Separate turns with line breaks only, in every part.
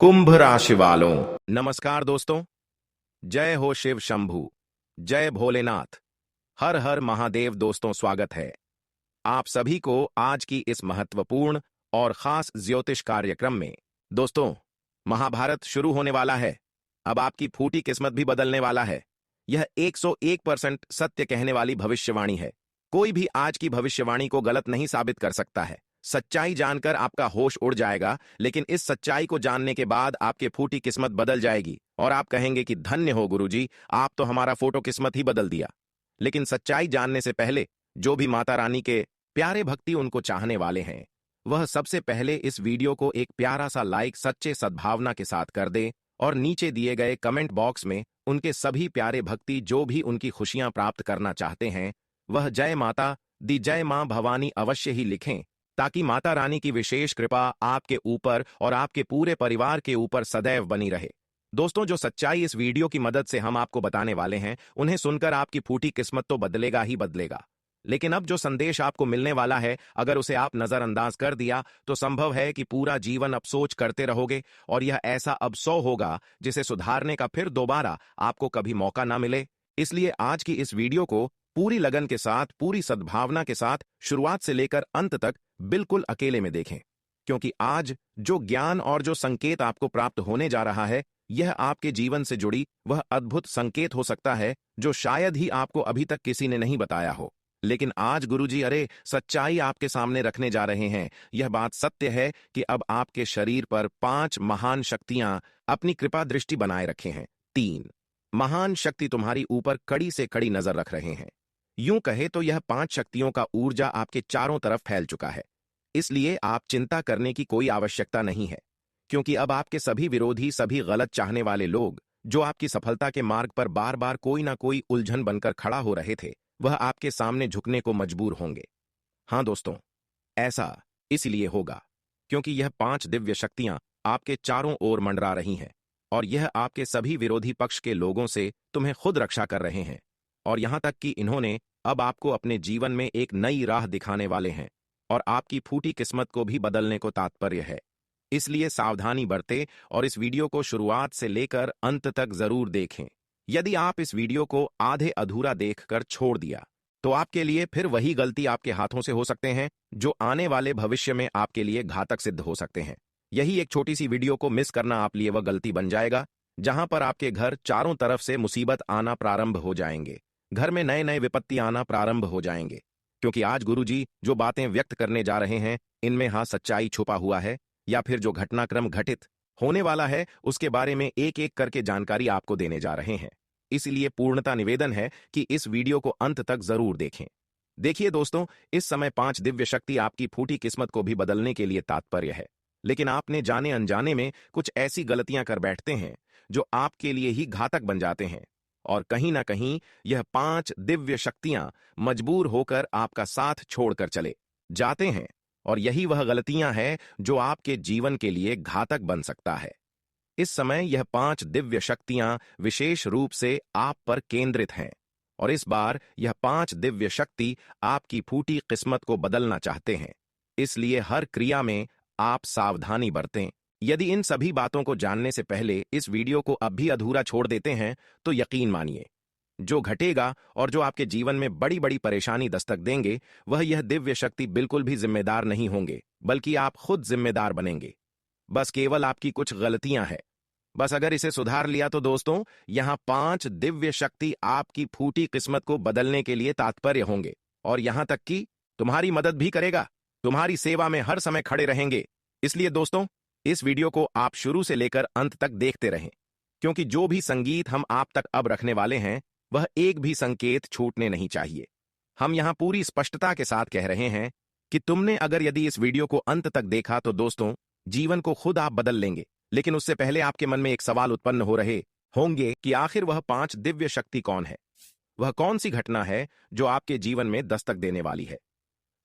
कुंभ राशि वालों, नमस्कार दोस्तों। जय हो शिव शंभू, जय भोलेनाथ, हर हर महादेव। दोस्तों, स्वागत है आप सभी को आज की इस महत्वपूर्ण और खास ज्योतिष कार्यक्रम में। दोस्तों, महाभारत शुरू होने वाला है। अब आपकी फूटी किस्मत भी बदलने वाला है। यह 101% सत्य कहने वाली भविष्यवाणी है। कोई भी आज की भविष्यवाणी को गलत नहीं साबित कर सकता है। सच्चाई जानकर आपका होश उड़ जाएगा, लेकिन इस सच्चाई को जानने के बाद आपके फूटी किस्मत बदल जाएगी और आप कहेंगे कि धन्य हो गुरुजी, आप तो हमारा फोटो किस्मत ही बदल दिया। लेकिन सच्चाई जानने से पहले जो भी माता रानी के प्यारे भक्ति उनको चाहने वाले हैं, वह सबसे पहले इस वीडियो को एक प्यारा सा लाइक सच्चे सद्भावना के साथ कर दे और नीचे दिए गए कमेंट बॉक्स में उनके सभी प्यारे भक्ति जो भी उनकी खुशियां प्राप्त करना चाहते हैं, वह जय माता दी जय मां भवानी अवश्य ही लिखें, ताकि माता रानी की विशेष कृपा आपके ऊपर और आपके पूरे परिवार के ऊपर सदैव बनी रहे। दोस्तों, जो सच्चाई इस वीडियो की मदद से हम आपको बताने वाले हैं, उन्हें सुनकर आपकी फूटी किस्मत तो बदलेगा ही बदलेगा। लेकिन अब जो संदेश आपको मिलने वाला है, अगर उसे आप नजरअंदाज कर दिया तो संभव है कि पूरा जीवन अफसोच करते रहोगे और यह ऐसा अवसर होगा जिसे सुधारने का फिर दोबारा आपको कभी मौका ना मिले। इसलिए आज की इस वीडियो को पूरी लगन के साथ, पूरी सद्भावना के साथ शुरुआत से लेकर अंत तक बिल्कुल अकेले में देखें, क्योंकि आज जो ज्ञान और जो संकेत आपको प्राप्त होने जा रहा है, यह आपके जीवन से जुड़ी वह अद्भुत संकेत हो सकता है जो शायद ही आपको अभी तक किसी ने नहीं बताया हो। लेकिन आज गुरुजी सच्चाई आपके सामने रखने जा रहे हैं। यह बात सत्य है कि अब आपके शरीर पर 5 महान शक्तियां अपनी कृपा दृष्टि बनाए रखे हैं। 3 महान शक्ति तुम्हारी ऊपर कड़ी से कड़ी नजर रख रहे हैं। यूं कहे तो यह 5 शक्तियों का ऊर्जा आपके चारों तरफ फैल चुका है। इसलिए आप चिंता करने की कोई आवश्यकता नहीं है, क्योंकि अब आपके सभी विरोधी, सभी गलत चाहने वाले लोग जो आपकी सफलता के मार्ग पर बार बार कोई ना कोई उलझन बनकर खड़ा हो रहे थे, वह आपके सामने झुकने को मजबूर होंगे। हाँ दोस्तों, ऐसा इसलिए होगा क्योंकि यह 5 दिव्य शक्तियां आपके चारों ओर मंडरा रही हैं और यह आपके सभी विरोधी पक्ष के लोगों से तुम्हें खुद रक्षा कर रहे हैं। और यहां तक कि इन्होंने अब आपको अपने जीवन में एक नई राह दिखाने वाले हैं और आपकी फूटी किस्मत को भी बदलने को तात्पर्य है। इसलिए सावधानी बरतें और इस वीडियो को शुरुआत से लेकर अंत तक जरूर देखें। यदि आप इस वीडियो को आधे अधूरा देखकर छोड़ दिया तो आपके लिए फिर वही गलती आपके हाथों से हो सकते हैं जो आने वाले भविष्य में आपके लिए घातक सिद्ध हो सकते हैं। यही एक छोटी सी वीडियो को मिस करना आप लिए वह गलती बन जाएगा जहां पर आपके घर चारों तरफ से मुसीबत आना प्रारंभ हो जाएंगे, घर में नए नए विपत्ति आना प्रारंभ हो जाएंगे। क्योंकि आज गुरुजी जो बातें व्यक्त करने जा रहे हैं, इनमें हाँ सच्चाई छुपा हुआ है या फिर जो घटनाक्रम घटित होने वाला है उसके बारे में एक एक करके जानकारी आपको देने जा रहे हैं। इसलिए पूर्णता निवेदन है कि इस वीडियो को अंत तक जरूर देखें। देखिए दोस्तों, इस समय 5 दिव्य शक्ति आपकी फूटी किस्मत को भी बदलने के लिए तात्पर्य है, लेकिन आपने जाने अनजाने में कुछ ऐसी गलतियां कर बैठते हैं जो आपके लिए ही घातक बन जाते हैं और कहीं ना कहीं यह 5 दिव्य शक्तियां मजबूर होकर आपका साथ छोड़कर चले जाते हैं और यही वह गलतियां हैं जो आपके जीवन के लिए घातक बन सकता है। इस समय यह 5 दिव्य शक्तियां विशेष रूप से आप पर केंद्रित हैं और इस बार यह 5 दिव्य शक्ति आपकी फूटी किस्मत को बदलना चाहते हैं। इसलिए हर क्रिया में आप सावधानी बरतें। यदि इन सभी बातों को जानने से पहले इस वीडियो को अब भी अधूरा छोड़ देते हैं तो यकीन मानिए, जो घटेगा और जो आपके जीवन में बड़ी बड़ी परेशानी दस्तक देंगे, वह यह दिव्य शक्ति बिल्कुल भी जिम्मेदार नहीं होंगे, बल्कि आप खुद जिम्मेदार बनेंगे। बस केवल आपकी कुछ गलतियां हैं। बस अगर इसे सुधार लिया तो दोस्तों, यहां 5 दिव्य शक्ति आपकी फूटी किस्मत को बदलने के लिए तात्पर्य होंगे और यहां तक कि तुम्हारी मदद भी करेगा, तुम्हारी सेवा में हर समय खड़े रहेंगे। इसलिए दोस्तों, इस वीडियो को आप शुरू से लेकर अंत तक देखते रहें, क्योंकि जो भी संगीत हम आप तक अब रखने वाले हैं, वह एक भी संकेत छूटने नहीं चाहिए। हम यहां पूरी स्पष्टता के साथ कह रहे हैं कि तुमने अगर यदि इस वीडियो को अंत तक देखा तो दोस्तों, जीवन को खुद आप बदल लेंगे। लेकिन उससे पहले आपके मन में एक सवाल उत्पन्न हो रहे होंगे कि आखिर वह 5 दिव्य शक्ति कौन है, वह कौन सी घटना है जो आपके जीवन में दस्तक देने वाली है।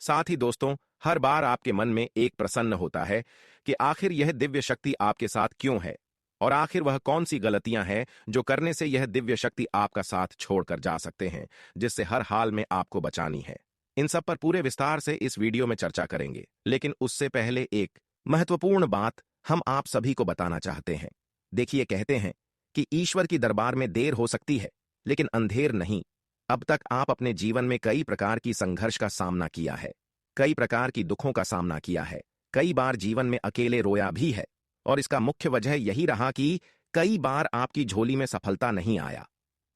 साथ ही दोस्तों, हर बार आपके मन में एक प्रश्न होता है कि आखिर यह दिव्य शक्ति आपके साथ क्यों है और आखिर वह कौन सी गलतियां हैं जो करने से यह दिव्य शक्ति आपका साथ छोड़कर जा सकते हैं, जिससे हर हाल में आपको बचानी है। इन सब पर पूरे विस्तार से इस वीडियो में चर्चा करेंगे, लेकिन उससे पहले एक महत्वपूर्ण बात हम आप सभी को बताना चाहते हैं। देखिए, कहते हैं कि ईश्वर की दरबार में देर हो सकती है, लेकिन अंधेर नहीं। अब तक आप अपने जीवन में कई प्रकार की संघर्ष का सामना किया है, कई प्रकार की दुखों का सामना किया है, कई बार जीवन में अकेले रोया भी है। और इसका मुख्य वजह यही रहा कि कई बार आपकी झोली में सफलता नहीं आया।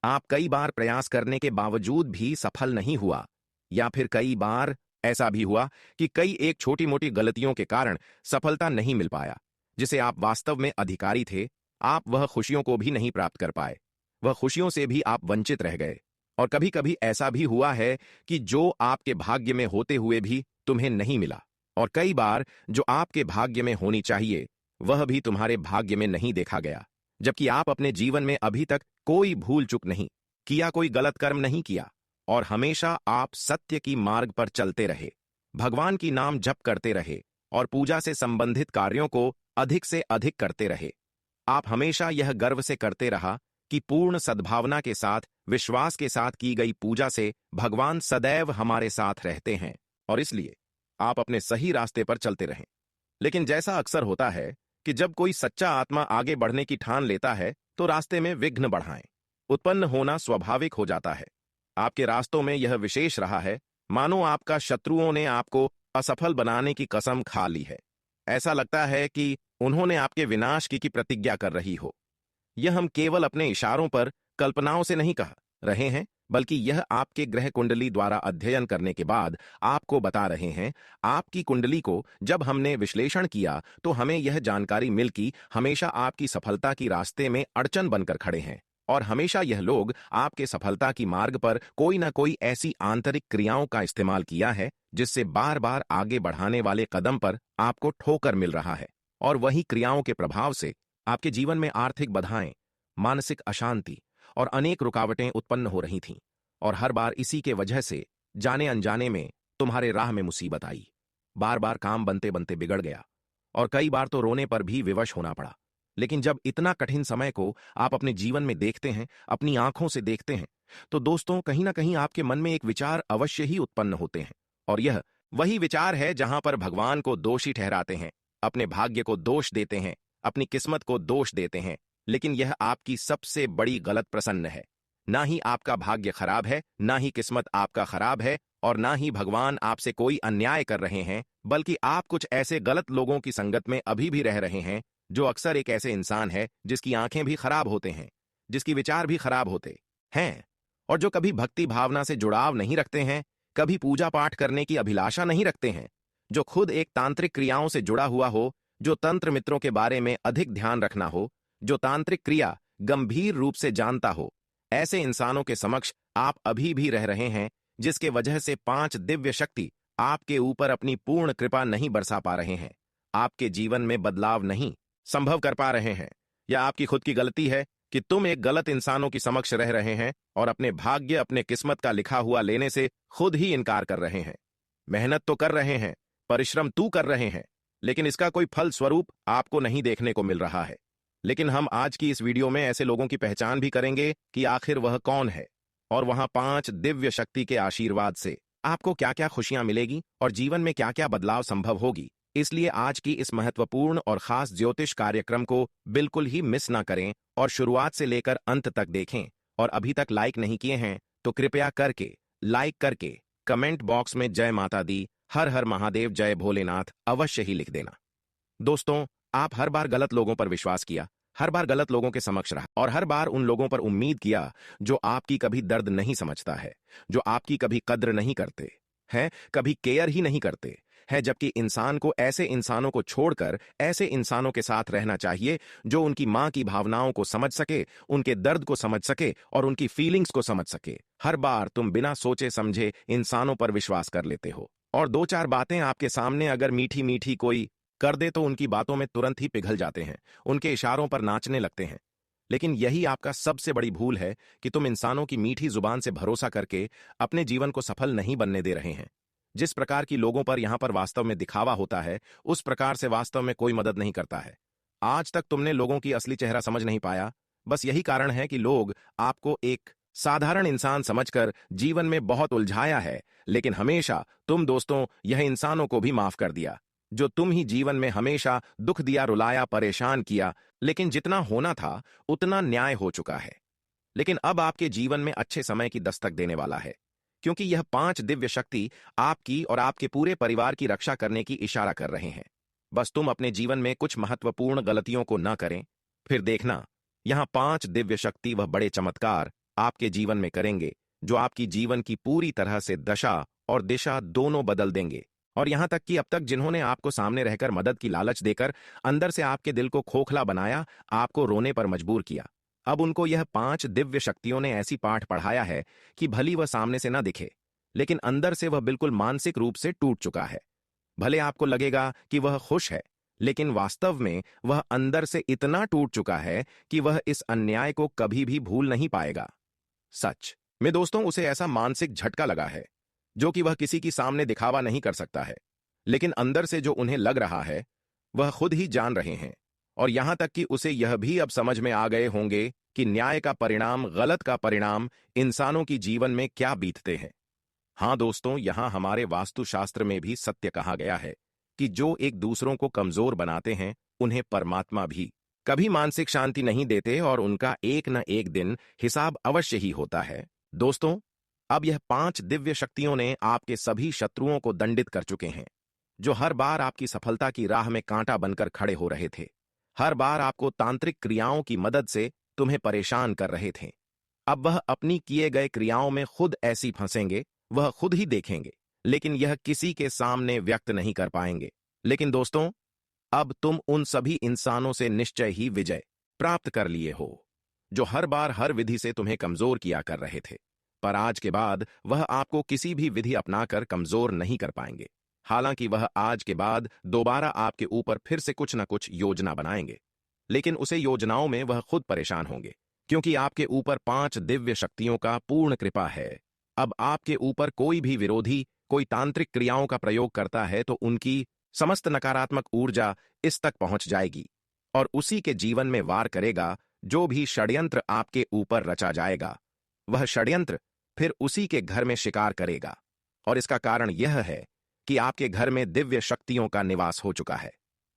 आप कई बार प्रयास करने के बावजूद भी सफल नहीं हुआ, या फिर कई बार ऐसा भी हुआ कि कई एक छोटी मोटी गलतियों के कारण सफलता नहीं मिल पाया। जिसे आप वास्तव में अधिकारी थे, आप वह खुशियों को भी नहीं प्राप्त कर पाए, वह खुशियों से भी आप वंचित रह गए। और कभी कभी ऐसा भी हुआ है कि जो आपके भाग्य में होते हुए भी तुम्हें नहीं मिला, और कई बार जो आपके भाग्य में होनी चाहिए वह भी तुम्हारे भाग्य में नहीं देखा गया। जबकि आप अपने जीवन में अभी तक कोई भूल चूक नहीं किया, कोई गलत कर्म नहीं किया, और हमेशा आप सत्य की मार्ग पर चलते रहे, भगवान की नाम जप करते रहे और पूजा से संबंधित कार्यों को अधिक से अधिक करते रहे। आप हमेशा यह गर्व से करते रहा कि पूर्ण सद्भावना के साथ, विश्वास के साथ की गई पूजा से भगवान सदैव हमारे साथ रहते हैं, और इसलिए आप अपने सही रास्ते पर चलते रहें। लेकिन जैसा अक्सर होता है कि जब कोई सच्चा आत्मा आगे बढ़ने की ठान लेता है तो रास्ते में विघ्न बढ़ाएं उत्पन्न होना स्वाभाविक हो जाता है। आपके रास्तों में यह विशेष रहा है मानो आपका शत्रुओं ने आपको असफल बनाने की कसम खा ली है। ऐसा लगता है कि उन्होंने आपके विनाश की प्रतिज्ञा कर रही हो। यह हम केवल अपने इशारों पर, कल्पनाओं से नहीं कह रहे हैं, बल्कि यह आपके ग्रह कुंडली द्वारा अध्ययन करने के बाद आपको बता रहे हैं। आपकी कुंडली को जब हमने विश्लेषण किया तो हमें यह जानकारी मिल कि हमेशा आपकी सफलता की रास्ते में अड़चन बनकर खड़े हैं, और हमेशा यह लोग आपके सफलता की मार्ग पर कोई ना कोई ऐसी आंतरिक क्रियाओं का इस्तेमाल किया है जिससे बार बार आगे बढ़ाने वाले कदम पर आपको ठोकर मिल रहा है। और वही क्रियाओं के प्रभाव से आपके जीवन में आर्थिक बाधाएं, मानसिक अशांति और अनेक रुकावटें उत्पन्न हो रही थीं। और हर बार इसी के वजह से जाने अनजाने में तुम्हारे राह में मुसीबत आई। बार बार काम बनते बनते बिगड़ गया, और कई बार तो रोने पर भी विवश होना पड़ा। लेकिन जब इतना कठिन समय को आप अपने जीवन में देखते हैं, अपनी आंखों से देखते हैं, तो दोस्तों कहीं ना कहीं आपके मन में एक विचार अवश्य ही उत्पन्न होते हैं। और यह वही विचार है जहां पर भगवान को दोषी ठहराते हैं, अपने भाग्य को दोष देते हैं, अपनी किस्मत को दोष देते हैं। लेकिन यह आपकी सबसे बड़ी गलत प्रसन्न है। ना ही आपका भाग्य खराब है, ना ही किस्मत आपका खराब है, और ना ही भगवान आपसे कोई अन्याय कर रहे हैं, बल्कि आप कुछ ऐसे गलत लोगों की संगत में अभी भी रह रहे हैं, जो अक्सर एक ऐसे इंसान है जिसकी आंखें भी खराब होते हैं, जिसकी विचार भी खराब होते हैं, और जो कभी भक्ति भावना से जुड़ाव नहीं रखते हैं, कभी पूजा पाठ करने की अभिलाषा नहीं रखते हैं, जो खुद एक तांत्रिक क्रियाओं से जुड़ा हुआ हो, जो तंत्र मित्रों के बारे में अधिक ध्यान रखना हो, जो तांत्रिक क्रिया गंभीर रूप से जानता हो। ऐसे इंसानों के समक्ष आप अभी भी रह रहे हैं, जिसके वजह से 5 दिव्य शक्ति आपके ऊपर अपनी पूर्ण कृपा नहीं बरसा पा रहे हैं, आपके जीवन में बदलाव नहीं संभव कर पा रहे हैं। या आपकी खुद की गलती है कि तुम एक गलत इंसानों की समक्ष रह रहे हैं और अपने भाग्य, अपने किस्मत का लिखा हुआ लेने से खुद ही इनकार कर रहे हैं। मेहनत तो कर रहे हैं, परिश्रम तू कर रहे हैं, लेकिन इसका कोई फल स्वरूप आपको नहीं देखने को मिल रहा है। लेकिन हम आज की इस वीडियो में ऐसे लोगों की पहचान भी करेंगे कि आखिर वह कौन है, और वहां 5 दिव्य शक्ति के आशीर्वाद से आपको क्या क्या खुशियां मिलेगी और जीवन में क्या क्या बदलाव संभव होगी। इसलिए आज की इस महत्वपूर्ण और खास ज्योतिष कार्यक्रम को बिल्कुल ही मिस ना करें, और शुरुआत से लेकर अंत तक देखें। और अभी तक लाइक नहीं किए हैं तो कृपया करके लाइक करके कमेंट बॉक्स में जय माता दी, हर हर महादेव, जय भोलेनाथ अवश्य ही लिख देना। दोस्तों, आप हर बार गलत लोगों पर विश्वास किया, हर बार गलत लोगों के समक्ष रहा, और हर बार उन लोगों पर उम्मीद किया जो आपकी कभी दर्द नहीं समझता है, जो आपकी कभी कद्र नहीं करते हैं, कभी केयर ही नहीं करते हैं। जबकि इंसान को ऐसे इंसानों को छोड़कर ऐसे इंसानों के साथ रहना चाहिए जो उनकी मां की भावनाओं को समझ सके, उनके दर्द को समझ सके और उनकी फीलिंग्स को समझ सके। हर बार तुम बिना सोचे समझे इंसानों पर विश्वास कर लेते हो, और 2-4 बातें आपके सामने अगर मीठी मीठी कोई कर दे तो उनकी बातों में तुरंत ही पिघल जाते हैं, उनके इशारों पर नाचने लगते हैं। लेकिन यही आपका सबसे बड़ी भूल है कि तुम इंसानों की मीठी जुबान से भरोसा करके अपने जीवन को सफल नहीं बनने दे रहे हैं। जिस प्रकार की लोगों पर यहां पर वास्तव में दिखावा होता है, उस प्रकार से वास्तव में कोई मदद नहीं करता है। आज तक तुमने लोगों की असली चेहरा समझ नहीं पाया। बस यही कारण है कि लोग आपको एक साधारण इंसान समझकर जीवन में बहुत उलझाया है। लेकिन हमेशा तुम दोस्तों यह इंसानों को भी माफ कर दिया। जो तुम ही जीवन में हमेशा दुख दिया, रुलाया, परेशान किया, लेकिन जितना होना था उतना न्याय हो चुका है। लेकिन अब आपके जीवन में अच्छे समय की दस्तक देने वाला है, क्योंकि यह 5 दिव्य शक्ति आपकी और आपके पूरे परिवार की रक्षा करने की इशारा कर रहे हैं। बस तुम अपने जीवन में कुछ महत्वपूर्ण गलतियों को न करें, फिर देखना यहां 5 दिव्य शक्ति वह बड़े चमत्कार आपके जीवन में करेंगे जो आपकी जीवन की पूरी तरह से दशा और दिशा दोनों बदल देंगे। और यहां तक कि अब तक जिन्होंने आपको सामने रहकर मदद की लालच देकर अंदर से आपके दिल को खोखला बनाया, आपको रोने पर मजबूर किया, अब उनको यह 5 दिव्य शक्तियों ने ऐसी पाठ पढ़ाया है कि भली वह सामने से ना दिखे, लेकिन अंदर से वह बिल्कुल मानसिक रूप से टूट चुका है। भले आपको लगेगा कि वह खुश है, लेकिन वास्तव में वह अंदर से इतना टूट चुका है कि वह इस अन्याय को कभी भी भूल नहीं पाएगा। सच में दोस्तों, उसे ऐसा मानसिक झटका लगा है जो कि वह किसी की सामने दिखावा नहीं कर सकता है, लेकिन अंदर से जो उन्हें लग रहा है वह खुद ही जान रहे हैं। और यहां तक कि उसे यह भी अब समझ में आ गए होंगे कि न्याय का परिणाम, गलत का परिणाम इंसानों की जीवन में क्या बीतते हैं। हां दोस्तों, यहां हमारे वास्तुशास्त्र में भी सत्य कहा गया है कि जो एक दूसरों को कमजोर बनाते हैं उन्हें परमात्मा भी कभी मानसिक शांति नहीं देते और उनका एक न एक दिन हिसाब अवश्य ही होता है। दोस्तों, अब यह 5 दिव्य शक्तियों ने आपके सभी शत्रुओं को दंडित कर चुके हैं, जो हर बार आपकी सफलता की राह में कांटा बनकर खड़े हो रहे थे, हर बार आपको तांत्रिक क्रियाओं की मदद से तुम्हें परेशान कर रहे थे। अब वह अपनी किए गए क्रियाओं में खुद ऐसी फंसेंगे, वह खुद ही देखेंगे, लेकिन यह किसी के सामने व्यक्त नहीं कर पाएंगे। लेकिन दोस्तों, अब तुम उन सभी इंसानों से निश्चय ही विजय प्राप्त कर लिए हो, जो हर बार हर विधि से तुम्हें कमजोर किया कर रहे थे। पर आज के बाद वह आपको किसी भी विधि अपनाकर कमजोर नहीं कर पाएंगे। हालांकि वह आज के बाद दोबारा आपके ऊपर फिर से कुछ न कुछ योजना बनाएंगे, लेकिन उसे योजनाओं में वह खुद परेशान होंगे, क्योंकि आपके ऊपर 5 दिव्य शक्तियों का पूर्ण कृपा है। अब आपके ऊपर कोई भी विरोधी कोई तांत्रिक क्रियाओं का प्रयोग करता है तो उनकी समस्त नकारात्मक ऊर्जा इस तक पहुंच जाएगी और उसी के जीवन में वार करेगा। जो भी षड्यंत्र आपके ऊपर रचा जाएगा, वह षड्यंत्र फिर उसी के घर में शिकार करेगा। और इसका कारण यह है कि आपके घर में दिव्य शक्तियों का निवास हो चुका है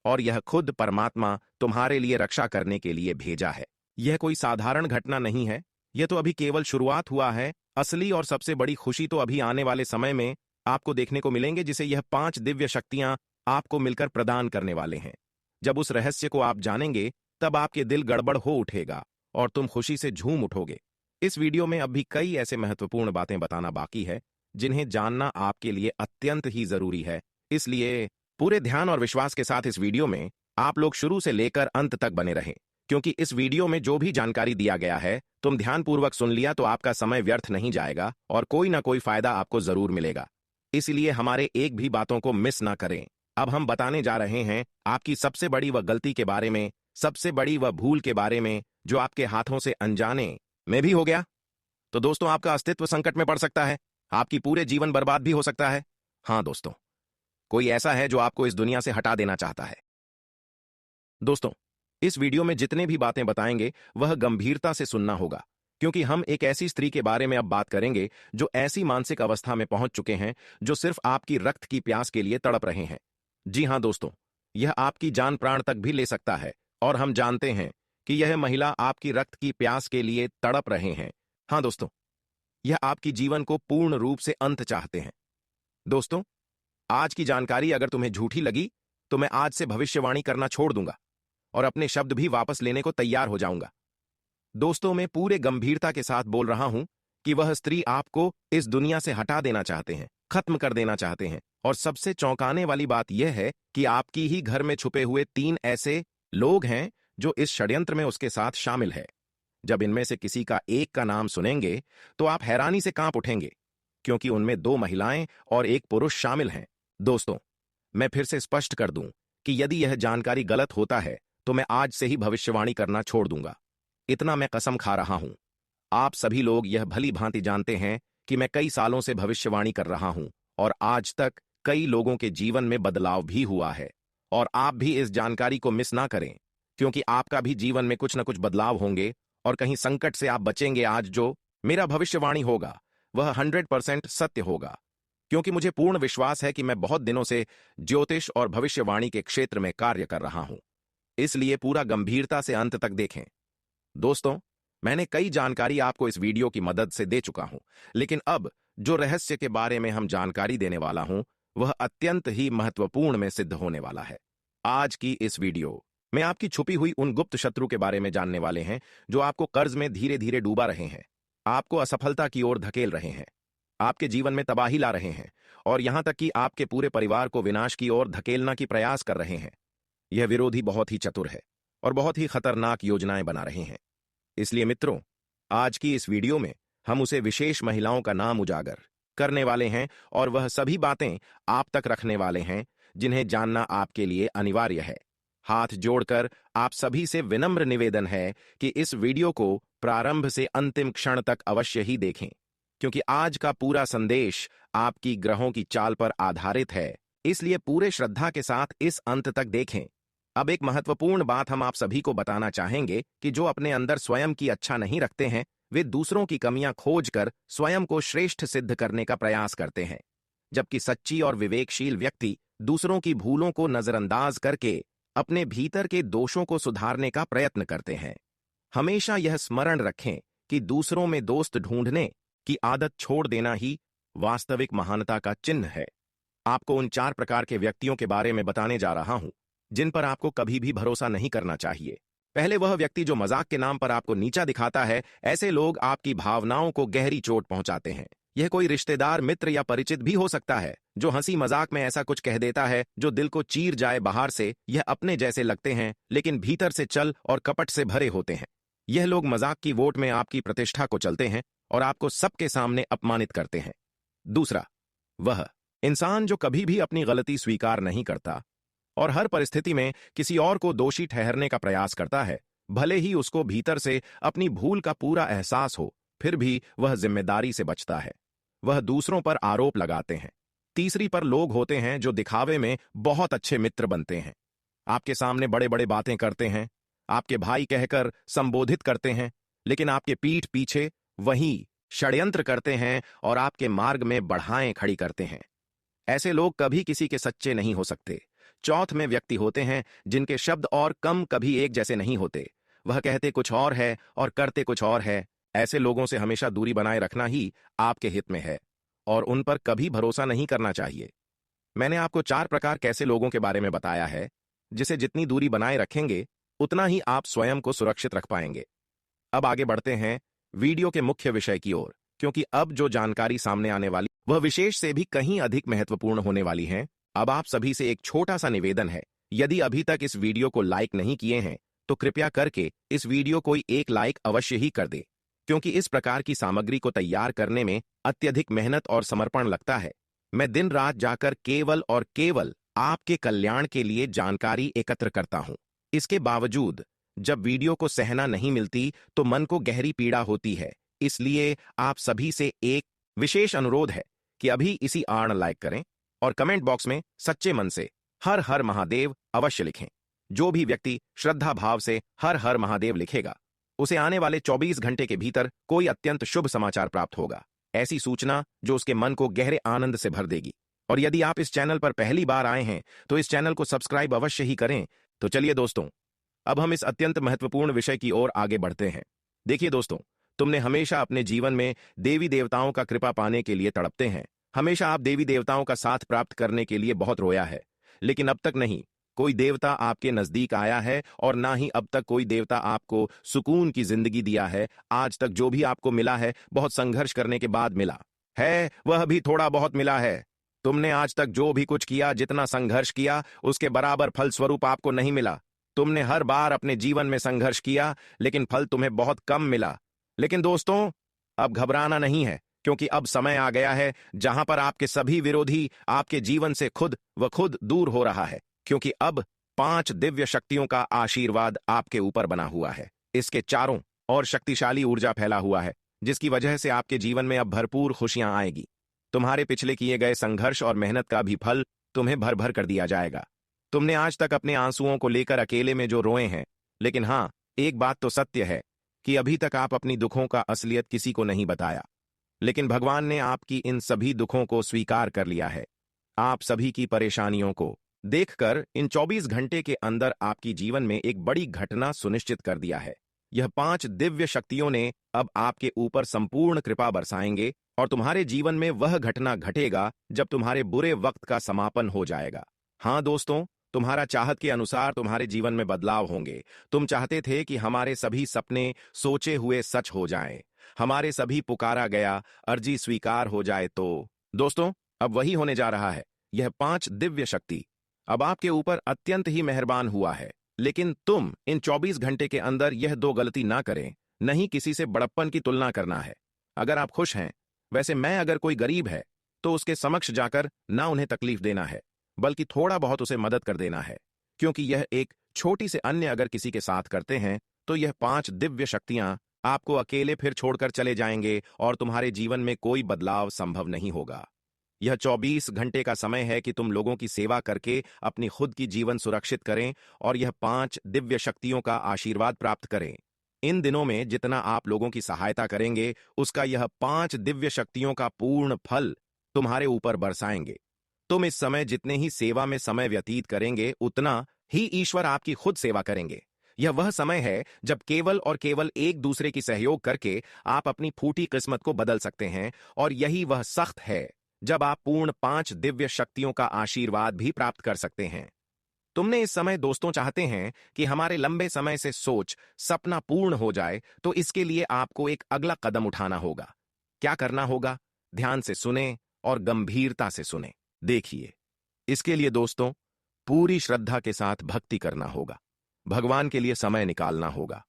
और यह खुद परमात्मा तुम्हारे लिए रक्षा करने के लिए भेजा है। यह कोई साधारण घटना नहीं है, यह तो अभी केवल शुरुआत हुआ है। असली और सबसे बड़ी खुशी तो अभी आने वाले समय में आपको देखने को मिलेंगे, जिसे यह 5 दिव्य शक्तियां आपको मिलकर प्रदान करने वाले हैं। जब उस रहस्य को आप जानेंगे, तब आपके दिल गड़बड़ हो उठेगा और तुम खुशी से झूम उठोगे। इस वीडियो में अब भी कई ऐसे महत्वपूर्ण बातें बताना बाकी है जिन्हें जानना आपके लिए अत्यंत ही जरूरी है, इसलिए पूरे ध्यान और विश्वास के साथ इस वीडियो में आप लोग शुरू से लेकर अंत तक बने रहें, क्योंकि इस वीडियो में जो भी जानकारी दिया गया है तुम ध्यानपूर्वक सुन लिया तो आपका समय व्यर्थ नहीं जाएगा और कोई ना कोई फायदा आपको जरूर मिलेगा। इसलिए हमारे एक भी बातों को मिस ना करें। अब हम बताने जा रहे हैं आपकी सबसे बड़ी वह गलती के बारे में, सबसे बड़ी वह भूल के बारे में जो आपके हाथों से अनजाने में भी हो गया। तो दोस्तों, आपका अस्तित्व संकट में पड़ सकता है, आपकी पूरे जीवन बर्बाद भी हो सकता है। हां दोस्तों, कोई ऐसा है जो आपको इस दुनिया से हटा देना चाहता है। दोस्तों, इस वीडियो में जितने भी बातें बताएंगे वह गंभीरता से सुनना होगा, क्योंकि हम एक ऐसी स्त्री के बारे में अब बात करेंगे जो ऐसी मानसिक अवस्था में पहुंच चुके हैं जो सिर्फ आपकी रक्त की प्यास के लिए तड़प रहे हैं। जी हां दोस्तों, यह आपकी जान प्राण तक भी ले सकता है और हम जानते हैं कि यह महिला आपकी रक्त की प्यास के लिए तड़प रहे हैं। हां दोस्तों, यह आपकी जीवन को पूर्ण रूप से अंत चाहते हैं। दोस्तों, आज की जानकारी अगर तुम्हें झूठी लगी तो मैं आज से भविष्यवाणी करना छोड़ दूंगा और अपने शब्द भी वापस लेने को तैयार हो जाऊंगा। दोस्तों, मैं पूरे गंभीरता के साथ बोल रहा हूं कि वह स्त्री आपको इस दुनिया से हटा देना चाहते हैं, खत्म कर देना चाहते हैं। और सबसे चौंकाने वाली बात यह है कि आपकी ही घर में छुपे हुए 3 ऐसे लोग हैं जो इस षड्यंत्र में उसके साथ शामिल है। जब इनमें से किसी का एक का नाम सुनेंगे तो आप हैरानी से कांप उठेंगे, क्योंकि उनमें 2 महिलाएं और 1 पुरुष शामिल हैं। दोस्तों, मैं फिर से स्पष्ट कर दूं कि यदि यह जानकारी गलत होता है तो मैं आज से ही भविष्यवाणी करना छोड़ दूंगा। इतना मैं कसम खा रहा हूं। आप सभी लोग यह भली भांति जानते हैं कि मैं कई सालों से भविष्यवाणी कर रहा हूं और आज तक कई लोगों के जीवन में बदलाव भी हुआ है। और आप भी इस जानकारी को मिस ना करें, क्योंकि आपका भी जीवन में कुछ न कुछ बदलाव होंगे और कहीं संकट से आप बचेंगे। आज जो मेरा भविष्यवाणी होगा वह 100% सत्य होगा, क्योंकि मुझे पूर्ण विश्वास है कि मैं बहुत दिनों से ज्योतिष और भविष्यवाणी के क्षेत्र में कार्य कर रहा हूं। इसलिए पूरा गंभीरता से अंत तक देखें। दोस्तों, मैंने कई जानकारी आपको इस वीडियो की मदद से दे चुका हूं, लेकिन अब जो रहस्य के बारे में हम जानकारी देने वाला हूं, वह अत्यंत ही महत्वपूर्ण में सिद्ध होने वाला है। आज की इस वीडियो में आपकी छुपी हुई उन गुप्त शत्रु के बारे में जानने वाले हैं जो आपको कर्ज में धीरे धीरे डूबा रहे हैं, आपको असफलता की ओर धकेल रहे हैं, आपके जीवन में तबाही ला रहे हैं और यहां तक कि आपके पूरे परिवार को विनाश की ओर धकेलना की प्रयास कर रहे हैं। यह विरोधी बहुत ही चतुर है और बहुत ही खतरनाक योजनाएं बना रहे हैं। इसलिए मित्रों, आज की इस वीडियो में हम उसे विशेष महिलाओं का नाम उजागर करने वाले हैं और वह सभी बातें आप तक रखने वाले हैं जिन्हें जानना आपके लिए अनिवार्य है। हाथ जोड़कर आप सभी से विनम्र निवेदन है कि इस वीडियो को प्रारंभ से अंतिम क्षण तक अवश्य ही देखें, क्योंकि आज का पूरा संदेश आपकी ग्रहों की चाल पर आधारित है। इसलिए पूरे श्रद्धा के साथ इस अंत तक देखें। अब एक महत्वपूर्ण बात हम आप सभी को बताना चाहेंगे कि जो अपने अंदर स्वयं की अच्छा नहीं रखते हैं, वे दूसरों की कमियां खोजकर स्वयं को श्रेष्ठ सिद्ध करने का प्रयास करते हैं, जबकि सच्ची और विवेकशील व्यक्ति दूसरों की भूलों को नजरअंदाज करके अपने भीतर के दोषों को सुधारने का प्रयत्न करते हैं। हमेशा यह स्मरण रखें कि दूसरों में दोस्त ढूंढने की आदत छोड़ देना ही वास्तविक महानता का चिन्ह है। आपको उन 4 प्रकार के व्यक्तियों के बारे में बताने जा रहा हूं जिन पर आपको कभी भी भरोसा नहीं करना चाहिए। पहले वह व्यक्ति जो मजाक के नाम पर आपको नीचा दिखाता है। ऐसे लोग आपकी भावनाओं को गहरी चोट पहुंचाते हैं। यह कोई रिश्तेदार, मित्र या परिचित भी हो सकता है जो हंसी मजाक में ऐसा कुछ कह देता है जो दिल को चीर जाए। बाहर से यह अपने जैसे लगते हैं, लेकिन भीतर से छल और कपट से भरे होते हैं। यह लोग मजाक की वोट में आपकी प्रतिष्ठा को चलते हैं और आपको सबके सामने अपमानित करते हैं। दूसरा, वह इंसान जो कभी भी अपनी गलती स्वीकार नहीं करता और हर परिस्थिति में किसी और को दोषी ठहरने का प्रयास करता है। भले ही उसको भीतर से अपनी भूल का पूरा एहसास हो, फिर भी वह जिम्मेदारी से बचता है। वह दूसरों पर आरोप लगाते हैं। तीसरी पर लोग होते हैं जो दिखावे में बहुत अच्छे मित्र बनते हैं। आपके सामने बड़े बड़े बातें करते हैं, आपके भाई कहकर संबोधित करते हैं, लेकिन आपके पीठ पीछे वही षड्यंत्र करते हैं और आपके मार्ग में बाधाएं खड़ी करते हैं। ऐसे लोग कभी किसी के सच्चे नहीं हो सकते। चौथ में व्यक्ति होते हैं जिनके शब्द और कम कभी एक जैसे नहीं होते। वह कहते कुछ और है और करते कुछ और है। ऐसे लोगों से हमेशा दूरी बनाए रखना ही आपके हित में है और उन पर कभी भरोसा नहीं करना चाहिए। मैंने आपको 4 प्रकार कैसे लोगों के बारे में बताया है जिसे जितनी दूरी बनाए रखेंगे उतना ही आप स्वयं को सुरक्षित रख पाएंगे। अब आगे बढ़ते हैं वीडियो के मुख्य विषय की ओर, क्योंकि अब जो जानकारी सामने आने वाली वह विशेष से भी कहीं अधिक महत्वपूर्ण होने वाली है। अब आप सभी से एक छोटा सा निवेदन है, यदि अभी तक इस वीडियो को लाइक नहीं किए हैं तो कृपया करके इस वीडियो को एक लाइक अवश्य ही कर दे, क्योंकि इस प्रकार की सामग्री को तैयार करने में अत्यधिक मेहनत और समर्पण लगता है। मैं दिन रात जाकर केवल और केवल आपके कल्याण के लिए जानकारी एकत्र करता हूं। इसके बावजूद जब वीडियो को सराहना नहीं मिलती तो मन को गहरी पीड़ा होती है। इसलिए आप सभी से एक विशेष अनुरोध है कि अभी इसी आड़ लाइक करें और कमेंट बॉक्स में सच्चे मन से हर हर महादेव अवश्य लिखें। जो भी व्यक्ति श्रद्धा भाव से हर हर महादेव लिखेगा उसे आने वाले 24 घंटे के भीतर कोई अत्यंत शुभ समाचार प्राप्त होगा। ऐसी सूचना जो उसके मन को गहरे आनंद से भर देगी। और यदि आप इस चैनल पर पहली बार आए हैं तो इस चैनल को सब्सक्राइब अवश्य ही करें। तो चलिए दोस्तों, अब हम इस अत्यंत महत्वपूर्ण विषय की ओर आगे बढ़ते हैं। देखिए दोस्तों, तुमने हमेशा अपने जीवन में देवी देवताओं का कृपा पाने के लिए तड़पते हैं। हमेशा आप देवी देवताओं का साथ प्राप्त करने के लिए बहुत रोया है, लेकिन अब तक नहीं कोई देवता आपके नजदीक आया है और ना ही अब तक कोई देवता आपको सुकून की जिंदगी दिया है। आज तक जो भी आपको मिला है बहुत संघर्ष करने के बाद मिला है, वह भी थोड़ा बहुत मिला है। तुमने आज तक जो भी कुछ किया, जितना संघर्ष किया, उसके बराबर फल स्वरूप आपको नहीं मिला। तुमने हर बार अपने जीवन में संघर्ष किया, लेकिन फल तुम्हें बहुत कम मिला। लेकिन दोस्तों, अब घबराना नहीं है, क्योंकि अब समय आ गया है जहां पर आपके सभी विरोधी आपके जीवन से खुद व खुद दूर हो रहा है, क्योंकि अब 5 दिव्य शक्तियों का आशीर्वाद आपके ऊपर बना हुआ है। इसके चारों और शक्तिशाली ऊर्जा फैला हुआ है, जिसकी वजह से आपके जीवन में अब भरपूर खुशियां आएगी। तुम्हारे पिछले किए गए संघर्ष और मेहनत का भी फल तुम्हें भर भर कर दिया जाएगा। तुमने आज तक अपने आंसुओं को लेकर अकेले में जो रोए हैं, लेकिन हाँ, एक बात तो सत्य है कि अभी तक आप अपनी दुखों का असलियत किसी को नहीं बताया। लेकिन भगवान ने आपकी इन सभी दुखों को स्वीकार कर लिया है। आप सभी की परेशानियों को देखकर इन 24 घंटे के अंदर आपकी जीवन में एक बड़ी घटना सुनिश्चित कर दिया है। यह 5 दिव्य शक्तियों ने अब आपके ऊपर संपूर्ण कृपा बरसाएंगे और तुम्हारे जीवन में वह घटना घटेगा जब तुम्हारे बुरे वक्त का समापन हो जाएगा। हाँ दोस्तों, तुम्हारा चाहत के अनुसार तुम्हारे जीवन में बदलाव होंगे। तुम चाहते थे कि हमारे सभी सपने सोचे हुए सच हो जाएं, हमारे सभी पुकारा गया अर्जी स्वीकार हो जाए। तो दोस्तों, अब वही होने जा रहा है। यह 5 दिव्य शक्ति अब आपके ऊपर अत्यंत ही मेहरबान हुआ है। लेकिन तुम इन 24 घंटे के अंदर यह 2 गलती ना करें, नहीं किसी से बड़प्पन की तुलना करना है। अगर आप खुश हैं, वैसे मैं अगर कोई गरीब है तो उसके समक्ष जाकर ना उन्हें तकलीफ देना है, बल्कि थोड़ा बहुत उसे मदद कर देना है। क्योंकि यह एक छोटी से अन्य अगर किसी के साथ करते हैं तो यह 5 दिव्य शक्तियां आपको अकेले फिर छोड़कर चले जाएंगे और तुम्हारे जीवन में कोई बदलाव संभव नहीं होगा। यह 24 घंटे का समय है कि तुम लोगों की सेवा करके अपनी खुद की जीवन सुरक्षित करें और यह 5 दिव्य शक्तियों का आशीर्वाद प्राप्त करें। इन दिनों में जितना आप लोगों की सहायता करेंगे, उसका यह 5 दिव्य शक्तियों का पूर्ण फल तुम्हारे ऊपर बरसाएंगे। तुम इस समय जितने ही सेवा में समय व्यतीत करेंगे, उतना ही ईश्वर आपकी खुद सेवा करेंगे। यह वह समय है जब केवल और केवल एक दूसरे की सहयोग करके आप अपनी फूटी किस्मत को बदल सकते हैं, और यही वह सख्त है जब आप पूर्ण 5 दिव्य शक्तियों का आशीर्वाद भी प्राप्त कर सकते हैं। तुमने इस समय दोस्तों चाहते हैं कि हमारे लंबे समय से सोच सपना पूर्ण हो जाए, तो इसके लिए आपको एक अगला कदम उठाना होगा। क्या करना होगा? ध्यान से सुने और गंभीरता से सुने। देखिए, इसके लिए दोस्तों पूरी श्रद्धा के साथ भक्ति करना होगा, भगवान के लिए समय निकालना होगा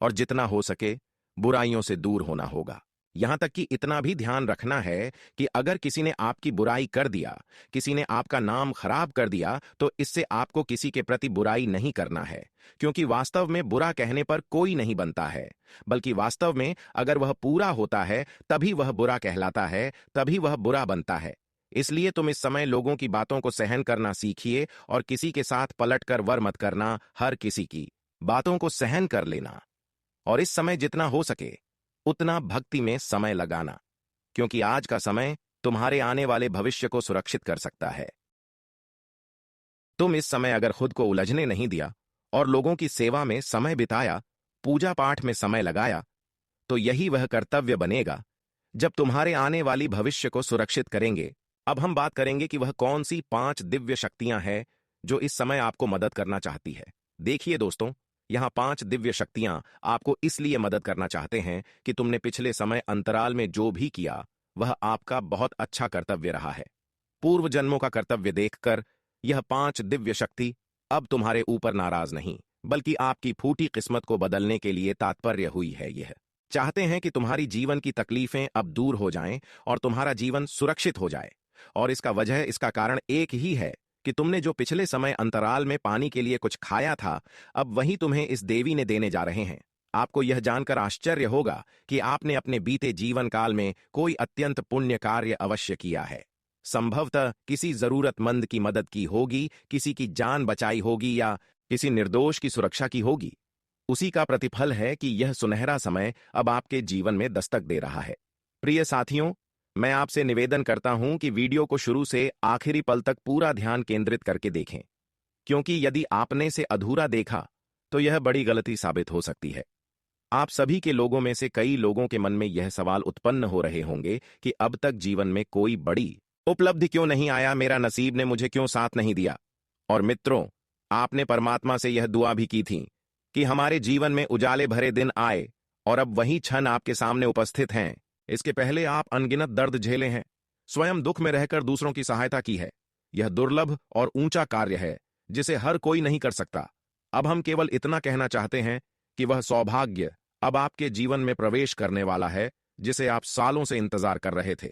और जितना हो सके बुराइयों से दूर होना होगा। यहां तक कि इतना भी ध्यान रखना है कि अगर किसी ने आपकी बुराई कर दिया, किसी ने आपका नाम खराब कर दिया, तो इससे आपको किसी के प्रति बुराई नहीं करना है। क्योंकि वास्तव में बुरा कहने पर कोई नहीं बनता है, बल्कि वास्तव में अगर वह पूरा होता है तभी वह बुरा कहलाता है, तभी वह बुरा बनता है। इसलिए तुम इस समय लोगों की बातों को सहन करना सीखिए और किसी के साथ पलटकर वर मत करना। हर किसी की बातों को सहन कर लेना और इस समय जितना हो सके उतना भक्ति में समय लगाना, क्योंकि आज का समय तुम्हारे आने वाले भविष्य को सुरक्षित कर सकता है। तुम इस समय अगर खुद को उलझने नहीं दिया और लोगों की सेवा में समय बिताया, पूजा पाठ में समय लगाया, तो यही वह कर्तव्य बनेगा जब तुम्हारे आने वाली भविष्य को सुरक्षित करेंगे। अब हम बात करेंगे कि वह कौन सी 5 दिव्य शक्तियां हैं जो इस समय आपको मदद करना चाहती है। देखिए दोस्तों, यहां 5 दिव्य शक्तियां आपको इसलिए मदद करना चाहते हैं कि तुमने पिछले समय अंतराल में जो भी किया वह आपका बहुत अच्छा कर्तव्य रहा है। पूर्व जन्मों का कर्तव्य देखकर यह 5 दिव्य शक्ति अब तुम्हारे ऊपर नाराज नहीं, बल्कि आपकी फूटी किस्मत को बदलने के लिए तात्पर्य हुई है। यह चाहते हैं कि तुम्हारी जीवन की तकलीफें अब दूर हो जाएं और तुम्हारा जीवन सुरक्षित हो जाए। और इसका कारण एक ही है कि तुमने जो पिछले समय अंतराल में पानी के लिए कुछ खाया था, अब वही तुम्हें इस देवी ने देने जा रहे हैं। आपको यह जानकर आश्चर्य होगा कि आपने अपने बीते जीवन काल में कोई अत्यंत पुण्य कार्य अवश्य किया है। संभवतः किसी जरूरतमंद की मदद की होगी, किसी की जान बचाई होगी या किसी निर्दोष की सुरक्षा की होगी। उसी का प्रतिफल है कि यह सुनहरा समय अब आपके जीवन में दस्तक दे रहा है। प्रिय साथियों, मैं आपसे निवेदन करता हूं कि वीडियो को शुरू से आखिरी पल तक पूरा ध्यान केंद्रित करके देखें, क्योंकि यदि आपने से अधूरा देखा तो यह बड़ी गलती साबित हो सकती है। आप सभी के लोगों में से कई लोगों के मन में यह सवाल उत्पन्न हो रहे होंगे कि अब तक जीवन में कोई बड़ी उपलब्धि क्यों नहीं आया, मेरा नसीब ने मुझे क्यों साथ नहीं दिया। और मित्रों, आपने परमात्मा से यह दुआ भी की थी कि हमारे जीवन में उजाले भरे दिन आए, और अब वही क्षण आपके सामने उपस्थित हैं। इसके पहले आप अनगिनत दर्द झेले हैं, स्वयं दुख में रहकर दूसरों की सहायता की है। यह दुर्लभ और ऊंचा कार्य है जिसे हर कोई नहीं कर सकता। अब हम केवल इतना कहना चाहते हैं कि वह सौभाग्य अब आपके जीवन में प्रवेश करने वाला है जिसे आप सालों से इंतजार कर रहे थे।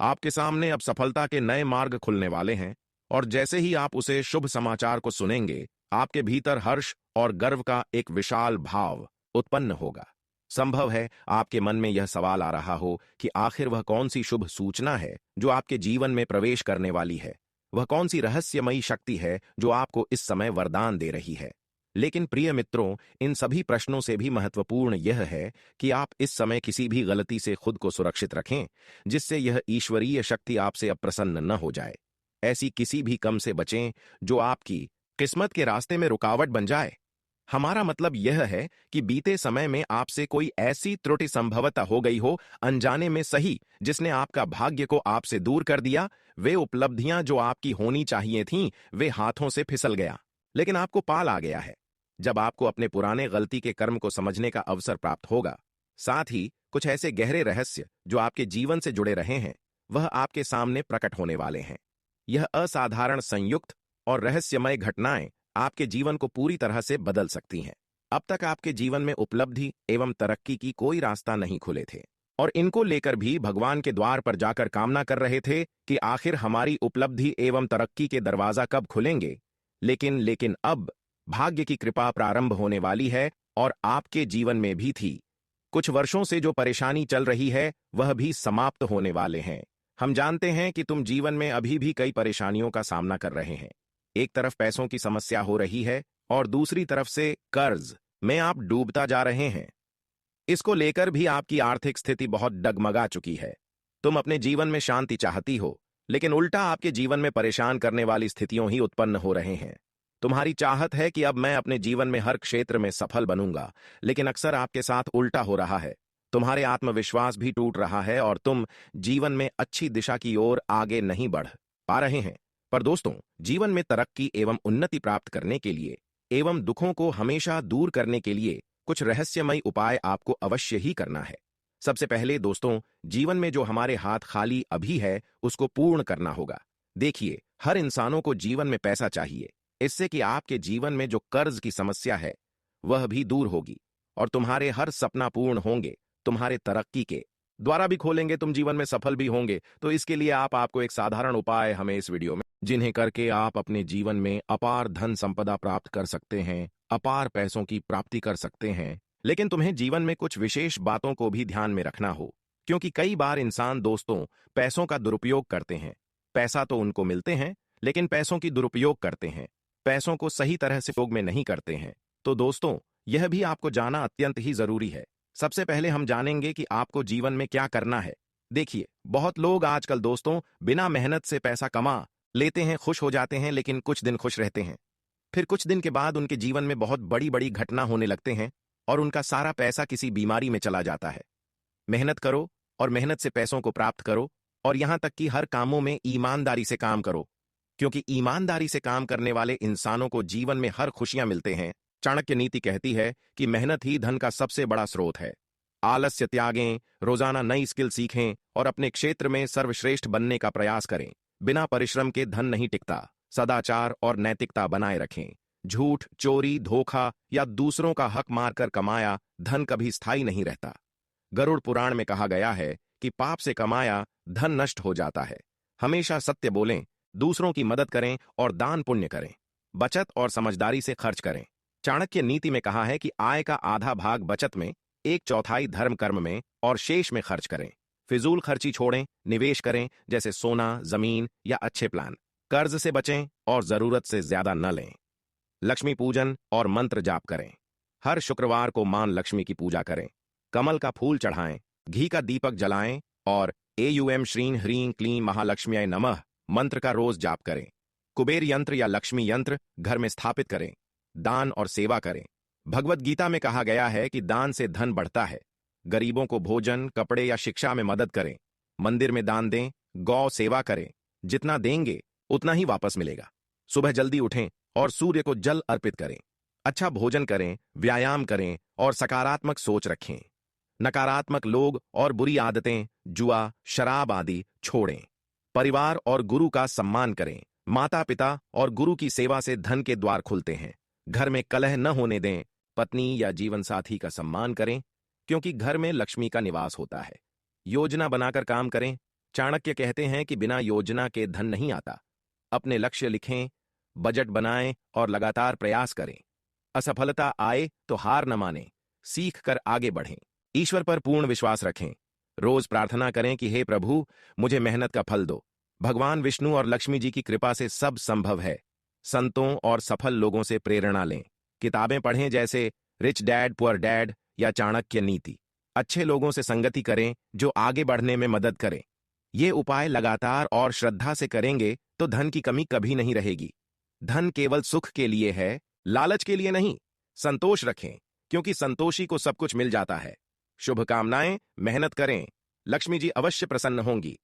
आपके सामने अब सफलता के नए मार्ग खुलने वाले हैं, और जैसे ही आप उसे शुभ समाचार को सुनेंगे, आपके भीतर हर्ष और गर्व का एक विशाल भाव उत्पन्न होगा। संभव है आपके मन में यह सवाल आ रहा हो कि आखिर वह कौन सी शुभ सूचना है जो आपके जीवन में प्रवेश करने वाली है। वह कौन सी रहस्यमयी शक्ति है जो आपको इस समय वरदान दे रही है। लेकिन प्रिय मित्रों, इन सभी प्रश्नों से भी महत्वपूर्ण यह है कि आप इस समय किसी भी गलती से खुद को सुरक्षित रखें, जिससे यह ईश्वरीय शक्ति आपसे अप्रसन्न न हो जाए। ऐसी किसी भी कम से बचें जो आपकी किस्मत के रास्ते में रुकावट बन जाए। हमारा मतलब यह है कि बीते समय में आपसे कोई ऐसी त्रुटि संभवतः हो गई हो, अनजाने में सही, जिसने आपका भाग्य को आपसे दूर कर दिया। वे उपलब्धियां जो आपकी होनी चाहिए थीं, वे हाथों से फिसल गया, लेकिन आपको पाल आ गया है। जब आपको अपने पुराने गलती के कर्म को समझने का अवसर प्राप्त होगा, साथ ही कुछ ऐसे गहरे रहस्य जो आपके जीवन से जुड़े रहे हैं, वह आपके सामने प्रकट होने वाले हैं। यह असाधारण संयुक्त और रहस्यमय घटनाएं आपके जीवन को पूरी तरह से बदल सकती हैं। अब तक आपके जीवन में उपलब्धि एवं तरक्की की कोई रास्ता नहीं खुले थे, और इनको लेकर भी भगवान के द्वार पर जाकर कामना कर रहे थे कि आखिर हमारी उपलब्धि एवं तरक्की के दरवाजा कब खुलेंगे। लेकिन अब भाग्य की कृपा प्रारंभ होने वाली है, और आपके जीवन में भी थी। कुछ वर्षों से जो परेशानी चल रही है, वह भी समाप्त होने वाले हैं। हम जानते हैं कि तुम जीवन में अभी भी कई परेशानियों का सामना कर रहे हैं। एक तरफ पैसों की समस्या हो रही है, और दूसरी तरफ से कर्ज में आप डूबता जा रहे हैं। इसको लेकर भी आपकी आर्थिक स्थिति बहुत डगमगा चुकी है। तुम अपने जीवन में शांति चाहती हो, लेकिन उल्टा आपके जीवन में परेशान करने वाली स्थितियों ही उत्पन्न हो रहे हैं। तुम्हारी चाहत है कि अब मैं अपने जीवन में हर क्षेत्र में सफल बनूंगा, लेकिन अक्सर आपके साथ उल्टा हो रहा है। तुम्हारे आत्मविश्वास भी टूट रहा है, और तुम जीवन में अच्छी दिशा की ओर आगे नहीं बढ़ पा रहे हैं। पर दोस्तों, जीवन में तरक्की एवं उन्नति प्राप्त करने के लिए एवं दुखों को हमेशा दूर करने के लिए कुछ रहस्यमय उपाय आपको अवश्य ही करना है। सबसे पहले दोस्तों, जीवन में जो हमारे हाथ खाली अभी है, उसको पूर्ण करना होगा। देखिए, हर इंसानों को जीवन में पैसा चाहिए, इससे कि आपके जीवन में जो कर्ज की समस्या है, वह भी दूर होगी, और तुम्हारे हर सपना पूर्ण होंगे। तुम्हारे तरक्की के द्वारा भी खोलेंगे, तुम जीवन में सफल भी होंगे। तो इसके लिए आपको एक साधारण उपाय हमें इस वीडियो में, जिन्हें करके आप अपने जीवन में अपार धन संपदा प्राप्त कर सकते हैं, अपार पैसों की प्राप्ति कर सकते हैं। लेकिन तुम्हें जीवन में कुछ विशेष बातों को भी ध्यान में रखना हो, क्योंकि कई बार इंसान दोस्तों पैसों का दुरुपयोग करते हैं। पैसा तो उनको मिलते हैं, लेकिन पैसों की दुरुपयोग करते हैं, पैसों को सही तरह से उपयोग में नहीं करते हैं। तो दोस्तों, यह भी आपको जानना अत्यंत ही जरूरी है। सबसे पहले हम जानेंगे कि आपको जीवन में क्या करना है। देखिए, बहुत लोग आजकल दोस्तों बिना मेहनत से पैसा कमा लेते हैं, खुश हो जाते हैं, लेकिन कुछ दिन खुश रहते हैं। फिर कुछ दिन के बाद उनके जीवन में बहुत बड़ी बड़ी घटना होने लगते हैं, और उनका सारा पैसा किसी बीमारी में चला जाता है। मेहनत करो, और मेहनत से पैसों को प्राप्त करो, और यहां तक कि हर कामों में ईमानदारी से काम करो, क्योंकि ईमानदारी से काम करने वाले इंसानों को जीवन में हर खुशियां मिलते हैं। चाणक्य नीति कहती है कि मेहनत ही धन का सबसे बड़ा स्रोत है। आलस्य त्यागें, रोजाना नई स्किल सीखें, और अपने क्षेत्र में सर्वश्रेष्ठ बनने का प्रयास करें। बिना परिश्रम के धन नहीं टिकता। सदाचार और नैतिकता बनाए रखें। झूठ, चोरी, धोखा या दूसरों का हक मारकर कमाया धन कभी स्थायी नहीं रहता। गरुड़ पुराण में कहा गया है कि पाप से कमाया धन नष्ट हो जाता है। हमेशा सत्य बोलें, दूसरों की मदद करें, और दान पुण्य करें। बचत और समझदारी से खर्च करें। चाणक्य नीति में कहा है कि आय का आधा भाग बचत में, एक चौथाई धर्म कर्म में, और शेष में खर्च करें। फिजूल खर्ची छोड़ें, निवेश करें, जैसे सोना, जमीन या अच्छे प्लान। कर्ज से बचें, और जरूरत से ज्यादा न लें। लक्ष्मी पूजन और मंत्र जाप करें। हर शुक्रवार को मां लक्ष्मी की पूजा करें। कमल का फूल चढ़ाएं, घी का दीपक जलाएं, और एयूएम श्रीं ह्रीं क्लीं महालक्ष्म्यै नमः मंत्र का रोज जाप करें। कुबेर यंत्र या लक्ष्मी यंत्र घर में स्थापित करें। दान और सेवा करें। भगवत गीता में कहा गया है कि दान से धन बढ़ता है। गरीबों को भोजन, कपड़े या शिक्षा में मदद करें। मंदिर में दान दें, गौ सेवा करें। जितना देंगे उतना ही वापस मिलेगा। सुबह जल्दी उठें, और सूर्य को जल अर्पित करें। अच्छा भोजन करें, व्यायाम करें, और सकारात्मक सोच रखें। नकारात्मक लोग और बुरी आदतें, जुआ, शराब आदि छोड़ें। परिवार और गुरु का सम्मान करें। माता पिता और गुरु की सेवा से धन के द्वार खुलते हैं। घर में कलह न होने दें। पत्नी या जीवन साथी का सम्मान करें, क्योंकि घर में लक्ष्मी का निवास होता है। योजना बनाकर काम करें। चाणक्य कहते हैं कि बिना योजना के धन नहीं आता। अपने लक्ष्य लिखें, बजट बनाएं, और लगातार प्रयास करें। असफलता आए तो हार न मानें, सीख कर आगे बढ़ें। ईश्वर पर पूर्ण विश्वास रखें। रोज प्रार्थना करें कि हे प्रभु, मुझे मेहनत का फल दो। भगवान विष्णु और लक्ष्मी जी की कृपा से सब संभव है। संतों और सफल लोगों से प्रेरणा लें। किताबें पढ़ें जैसे रिच डैड पुअर डैड या चाणक्य नीति। अच्छे लोगों से संगति करें जो आगे बढ़ने में मदद करें। ये उपाय लगातार और श्रद्धा से करेंगे तो धन की कमी कभी नहीं रहेगी। धन केवल सुख के लिए है, लालच के लिए नहीं। संतोष रखें, क्योंकि संतोषी को सब कुछ मिल जाता है। शुभकामनाएं, मेहनत करें, लक्ष्मी जी अवश्य प्रसन्न होंगी।